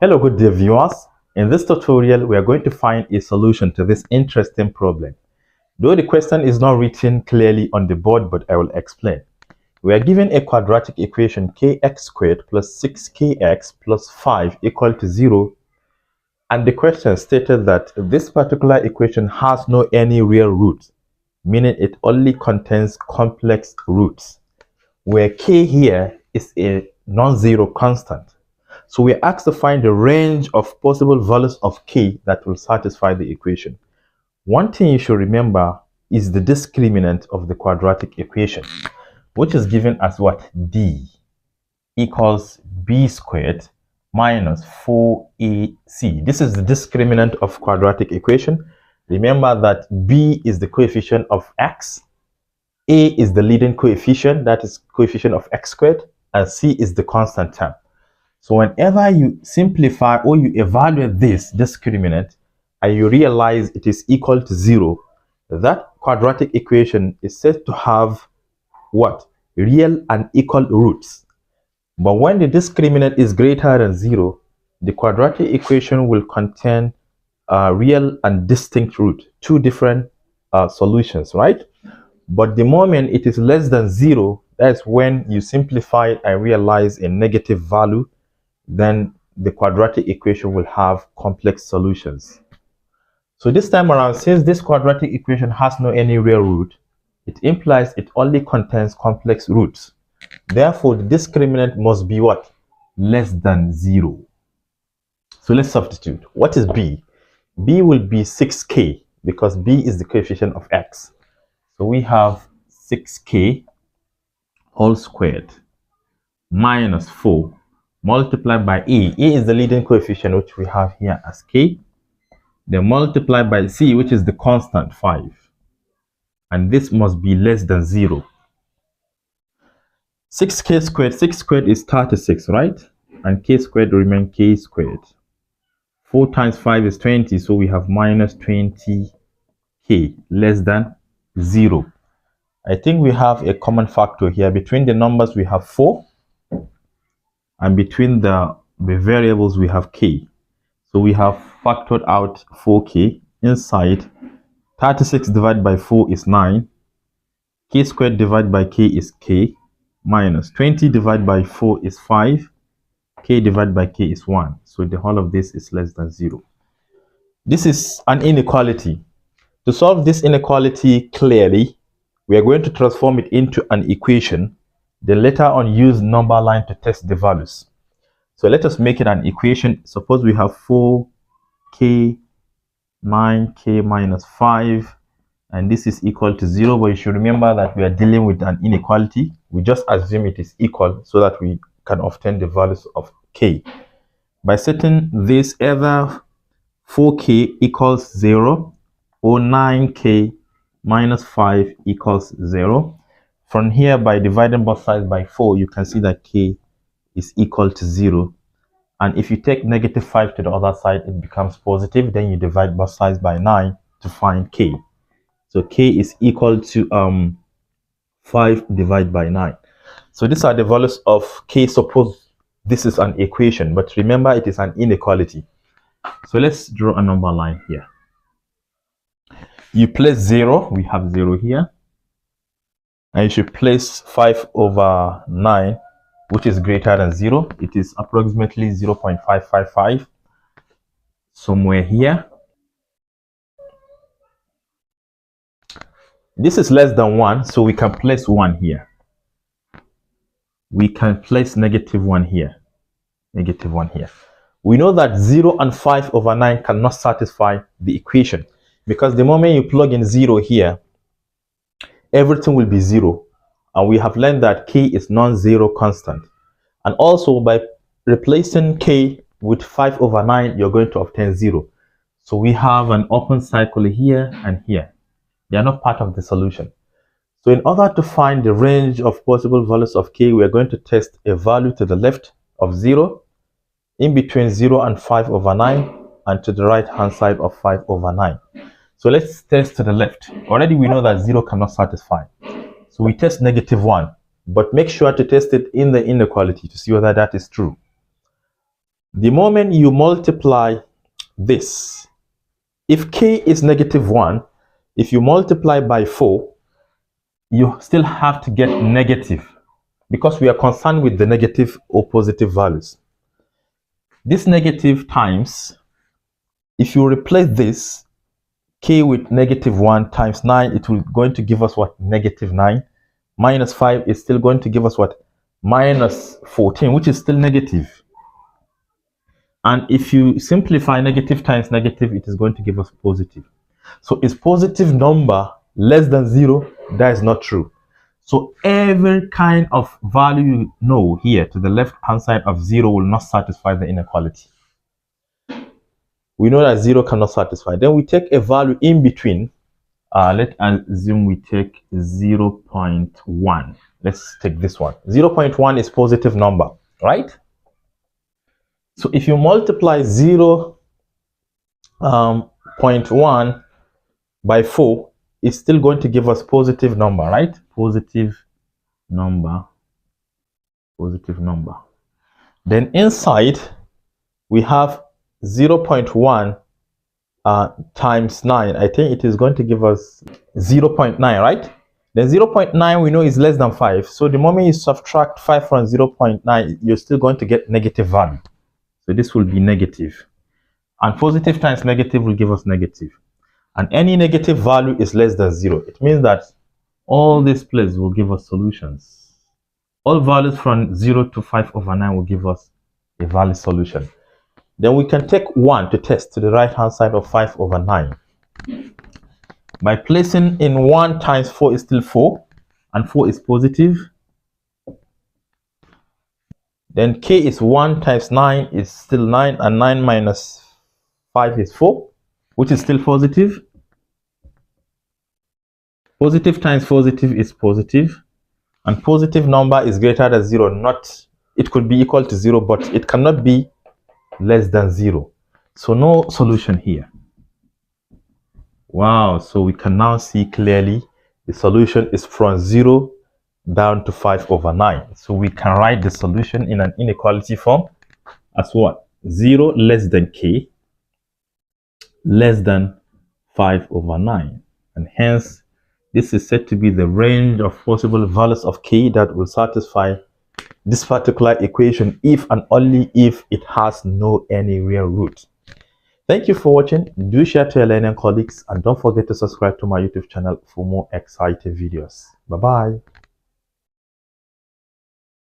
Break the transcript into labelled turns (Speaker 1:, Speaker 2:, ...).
Speaker 1: Hello, good dear viewers. In this tutorial, we are going to find a solution to this interesting problem. Though the question is not written clearly on the board, but I will explain. We are given a quadratic equation kx squared plus 6kx plus 5 equal to 0. And the question stated that this particular equation has no any real roots, meaning it only contains complex roots, where k here is a non-zero constant. So we are asked to find the range of possible values of k that will satisfy the equation. One thing you should remember is the discriminant of the quadratic equation, which is given as what? D equals b squared minus 4ac. This is the discriminant of quadratic equation. Remember that b is the coefficient of x, a is the leading coefficient, that is coefficient of x squared, and c is the constant term. So whenever you simplify or you evaluate this discriminant and you realize it is equal to 0, that quadratic equation is said to have what? Real and equal roots. But when the discriminant is greater than 0, the quadratic equation will contain real and distinct root, two different solutions, right? But the moment it is less than 0, that's when you simplify it and realize a negative value. Then the quadratic equation will have complex solutions. So this time around, since this quadratic equation has no any real root, it implies it only contains complex roots. Therefore, the discriminant must be what? Less than 0. So let's substitute. What is b? B will be 6k because b is the coefficient of x. So we have 6k whole squared minus 4 multiplied by a. A is the leading coefficient, which we have here as k. Then multiplied by c, which is the constant 5. And this must be less than 0. 6k squared, 6 squared is 36, right? And k squared remains k squared. 4 times 5 is 20, so we have minus 20k less than 0. I think we have a common factor here. Between the numbers, we have 4. And between the variables, we have k. So we have factored out 4k. Inside, 36 divided by 4 is 9. K squared divided by k is k. Minus 20 divided by 4 is 5. K divided by k is 1. So the whole of this is less than 0. This is an inequality. To solve this inequality clearly, we are going to transform it into an equation. Then later on use number line to test the values. So let us make it an equation. Suppose we have 4k, 9k minus 5, and this is equal to 0. But you should remember that we are dealing with an inequality. We just assume it is equal so that we can obtain the values of k. By setting this, either 4k equals 0 or 9k minus 5 equals 0. From here, by dividing both sides by 4, you can see that k is equal to 0. And if you take negative 5 to the other side, it becomes positive. Then you divide both sides by 9 to find k. So k is equal to 5 divided by 9. So these are the values of k. Suppose this is an equation, but remember it is an inequality. So let's draw a number line here. You place 0. We have 0 here. And you should place 5 over 9, which is greater than 0. It is approximately 0.555 somewhere here. This is less than 1, so we can place 1 here. We can place negative 1 here. Negative 1 here. We know that 0 and 5 over 9 cannot satisfy the equation, because the moment you plug in 0 here, everything will be 0. And we have learned that k is non-zero constant. And also by replacing k with 5 over 9, you're going to obtain 0. So we have an open cycle here and here. They are not part of the solution. So in order to find the range of possible values of k, we are going to test a value to the left of 0, in between 0 and 5 over 9, and to the right hand side of 5 over 9. So let's test to the left. Already we know that 0 cannot satisfy. So we test negative 1, but make sure to test it in the inequality to see whether that is true. The moment you multiply this, if k is -1, if you multiply by 4, you still have to get negative, because we are concerned with the negative or positive values. This negative times, if you replace this k with -1 times 9, it will going to give us what? -9. Minus 5 is still going to give us what? -14, which is still negative. And if you simplify negative times negative, it is going to give us positive. So is positive number less than 0? That is not true. So every kind of value you know here to the left hand side of 0 will not satisfy the inequality. We know that 0 cannot satisfy. Then we take a value in between. Let's assume we take 0.1. Let's take this one. 0.1 is positive number, right? So if you multiply 0.1 by 4, it's still going to give us positive number, right? Positive number. Then inside we have 0.1 times 9. I think it is going to give us 0.9, right? Then 0.9 we know is less than 5. So the moment you subtract 5 from 0.9, you're still going to get negative value. So this will be negative. And positive times negative will give us negative. And any negative value is less than 0. It means that all these places will give us solutions. All values from 0 to 5/9 will give us a valid solution. Then we can take 1 to test to the right hand side of 5/9. By placing in 1 times 4 is still 4, and 4 is positive. Then k is 1 times 9 is still 9, and 9 minus 5 is 4, which is still positive. Positive times positive is positive, and positive number is greater than 0. It could be equal to 0, but it cannot be less than 0. So no solution here. Wow, so we can now see clearly the solution is from 0 down to 5/9. So we can write the solution in an inequality form as what? 0 less than k less than 5/9. And hence, this is said to be the range of possible values of k that will satisfy this particular equation if and only if it has no any real root. Thank you for watching. Do share to your learning colleagues, and don't forget to subscribe to my YouTube channel for more exciting videos. Bye bye.